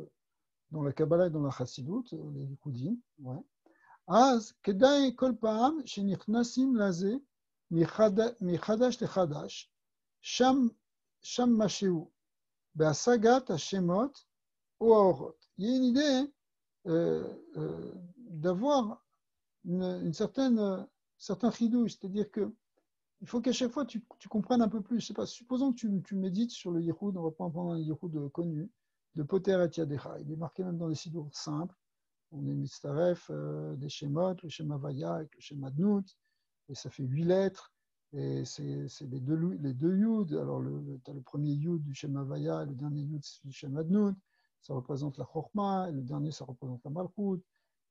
dans la Kabbalah et dans la Chassidut, les yichudim. Ouais. אז כדאי כל פעם שנכנסים לזה מחדש לחדש, שם משהו בהשגת השמות או האורות. Il y a une idée d'avoir un certain chidouche, c'est-à-dire que il faut qu'à chaque fois tu comprennes un peu plus. Je sais pas, supposons que tu médites sur le yichud, on va prendre un yichud connu, de Poter et Yadecha. Il est marqué même dans les sidour simples. On est mitzaref des shemot, le Shem Havaya avec le Shem Adnout, et ça fait 8 lettres, et c'est les deux yud. Alors tu as le premier yud du Shem Havaya, et le dernier yud du Shem Adnout, ça représente la Chorma, et le dernier ça représente la Malchut,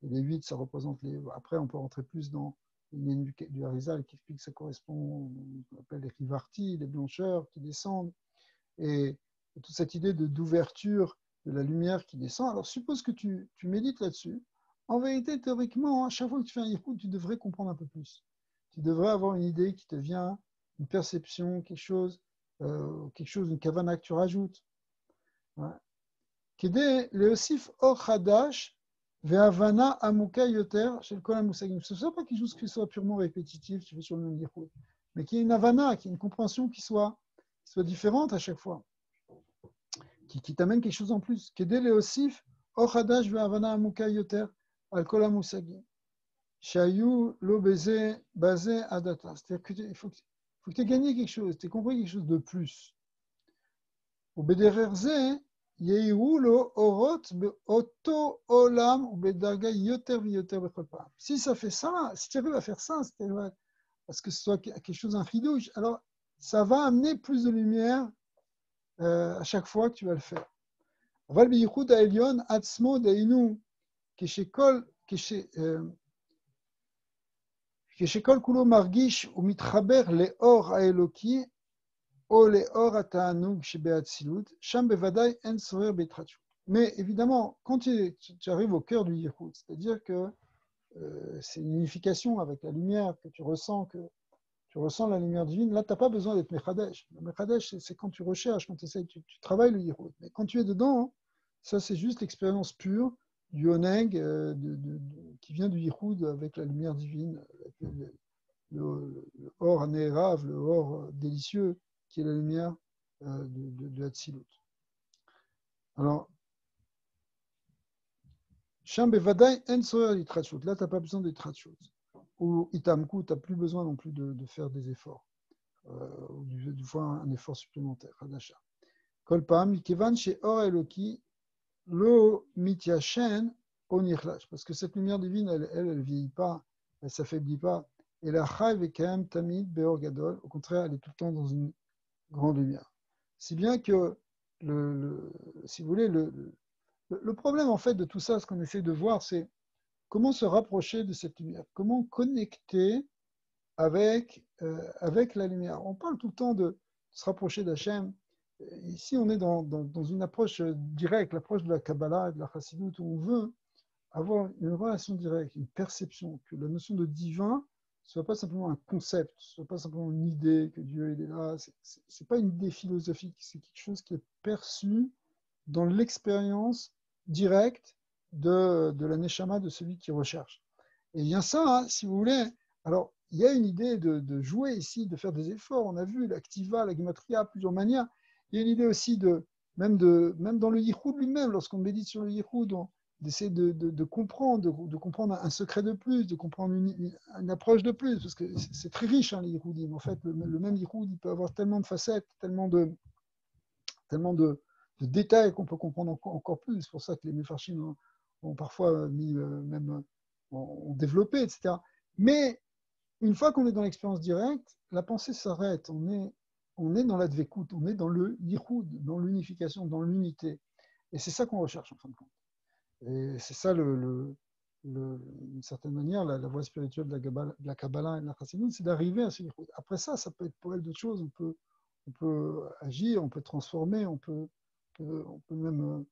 et les 8 ça représente les... Après on peut rentrer plus dans les lignes du Harizal qui explique que ça correspond, on appelle les rivartis, les blancheurs qui descendent, et toute cette idée d'ouverture de la lumière qui descend. Alors suppose que tu médites là-dessus. En vérité, théoriquement, à chaque fois que tu fais un yichud, tu devrais comprendre un peu plus. Tu devrais avoir une idée qui te vient, une perception, quelque chose, une kavana que tu rajoutes. Kede leosif or chadash ve'havana amuka yoter shel kol hamusagim. Ce n'est pas quelque chose qui soit purement répétitif, tu fais sur le même yichud, mais qui est une havana, qui est une compréhension qui soit différente à chaque fois, qui t'amène quelque chose en plus. Kede leosif or chadash ve'havana amuka yoter al kol hamusagim. Shayu lo basé adata. C'est-à-dire qu'il faut que tu aies gagné quelque chose, tu aies compris quelque chose de plus. Au bedererze, yehu lo orot beoto olam ou bedarga yoter v'yoter bechol pa'am. Si ça fait ça, si tu arrives à faire ça, parce que ce soit quelque chose d'un chidouche, alors ça va amener plus de lumière à chaque fois que tu vas le faire. אבל בייחוד העליון עצמו דהיינו כשכל כולו מרגיש ומתחבר לאור האלוקי או לאור התענוג שבאצילות, שם בוודאי אין צורך בהתחדשות. Mais évidemment, quand tu arrives au cœur du yichud, c'est-à-dire que c'est une unification avec la lumière, que tu ressens la lumière divine, là, tu n'as pas besoin d'être mechadesh. Le mechadesh, c'est quand tu recherches, quand tu travailles le yichud. Mais quand tu es dedans, ça, c'est juste l'expérience pure du oneg qui vient du yichud avec la lumière divine, avec le or nérav, le or délicieux, qui est la lumière de Hatzilut. Alors, Sham bevadai en soer l'itratshut. Là, tu n'as pas besoin d'itratshut. Ou itamku, tu n'as plus besoin non plus de faire des efforts. Ou du fois un effort supplémentaire. Hadasha. Kol pam, mikevan she or eloki lo mityashen onirlash. Parce que cette lumière divine, elle ne vieillit pas, elle ne s'affaiblit pas. Et la chayv est quand même tamid beor gadol. Au contraire, elle est tout le temps dans une grande lumière. Si bien que, si vous voulez, le problème en fait de tout ça, ce qu'on essaie de voir, c'est comment se rapprocher de cette lumière, comment connecter avec la lumière. On parle tout le temps de se rapprocher d'Hachem. Ici, on est dans une approche directe, l'approche de la Kabbalah et de la Chassidut, où on veut avoir une relation directe, une perception, que la notion de divin ne soit pas simplement un concept, ne soit pas simplement une idée, que Dieu est là. Ce n'est pas une idée philosophique, c'est quelque chose qui est perçu dans l'expérience directe de la Neshama, de celui qui recherche. Et bien ça, hein, si vous voulez, alors il y a une idée de jouer ici, de faire des efforts. On a vu l'activa, la gematria, plusieurs manières. Il y a une idée aussi même dans le yichud lui-même, lorsqu'on médite sur le yichud, d'essayer de comprendre, de comprendre un secret de plus, de comprendre une approche de plus, parce que c'est très riche, hein, les yichudim. En fait, le même yichud, il peut avoir tellement de facettes, tellement de détails qu'on peut comprendre encore plus. C'est pour ça que les Mefarshim ont parfois ont développé, etc. Mais une fois qu'on est dans l'expérience directe, la pensée s'arrête. On est dans la dvekout, on est dans le yichud, dans l'unification, dans l'unité. Et c'est ça qu'on recherche en fin de compte. Et c'est ça, d'une certaine manière, la voie spirituelle de la Kabbalah et de la Chassidut, c'est d'arriver à ce yichud. Après ça peut être pour elle d'autres choses. On peut agir, on peut transformer, on peut même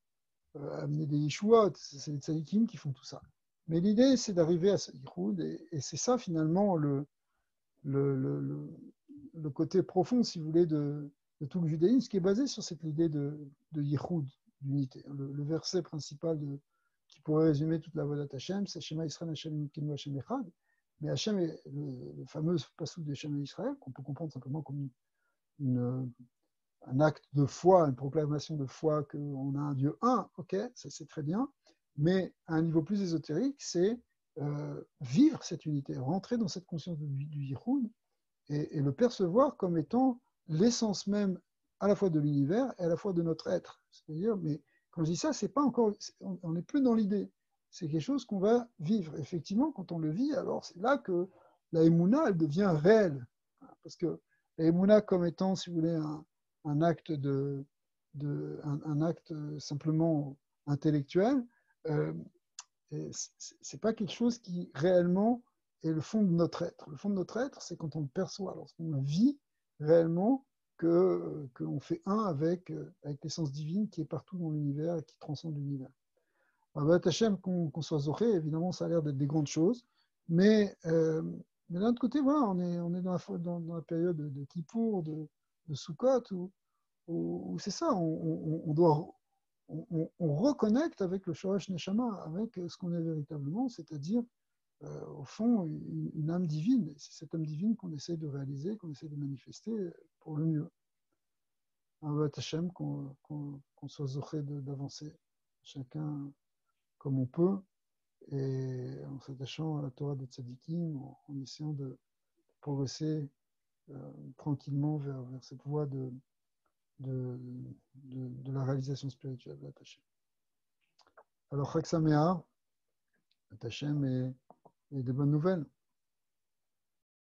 amener des yeshuot. C'est les tzadikim qui font tout ça. Mais l'idée, c'est d'arriver à ce yichud, et c'est ça finalement le côté profond, si vous voulez, de tout le judaïsme, qui est basé sur cette idée de yichud, d'unité. Le verset principal qui pourrait résumer toute la voie d'Hachem, c'est Shema Yisrael Hashem Elokeinu Hashem Echad. Mais Hachem est le fameux passouk de Shema Yisrael, qu'on peut comprendre simplement comme un acte de foi, une proclamation de foi qu'on a un Dieu un, ok, ça c'est très bien, mais à un niveau plus ésotérique, c'est vivre cette unité, rentrer dans cette conscience du yichud et le percevoir comme étant l'essence même à la fois de l'univers et à la fois de notre être. C'est-à-dire, mais quand je dis ça, c'est pas encore, on n'est plus dans l'idée. C'est quelque chose qu'on va vivre. Effectivement, quand on le vit, alors c'est là que la Emouna, elle devient réelle. Parce que la Emouna, comme étant, si vous voulez, un acte un acte simplement intellectuel, c'est pas quelque chose qui réellement est le fond de notre être. Le fond de notre être, c'est quand on le perçoit, lorsqu'on vit réellement qu'on fait un avec l'essence divine qui est partout dans l'univers et qui transcende l'univers. Bah, Hachem, qu'on soit zoché, évidemment, ça a l'air d'être des grandes choses, mais d'un autre côté, voilà, on est dans la période de Kippour, de Sukkot, où c'est ça, on reconnecte avec le Shoresh Neshama, avec ce qu'on est véritablement, c'est-à-dire, au fond, une âme divine. C'est cette âme divine qu'on essaie de réaliser, qu'on essaie de manifester pour le mieux. Un Hachem, qu'on soit zoché d'avancer, chacun comme on peut, et en s'attachant à la Torah des Tzadikim, en essayant de progresser tranquillement vers cette voie de la réalisation spirituelle de Hachem. Alors, Chag Sameach, Hachem et des bonnes nouvelles.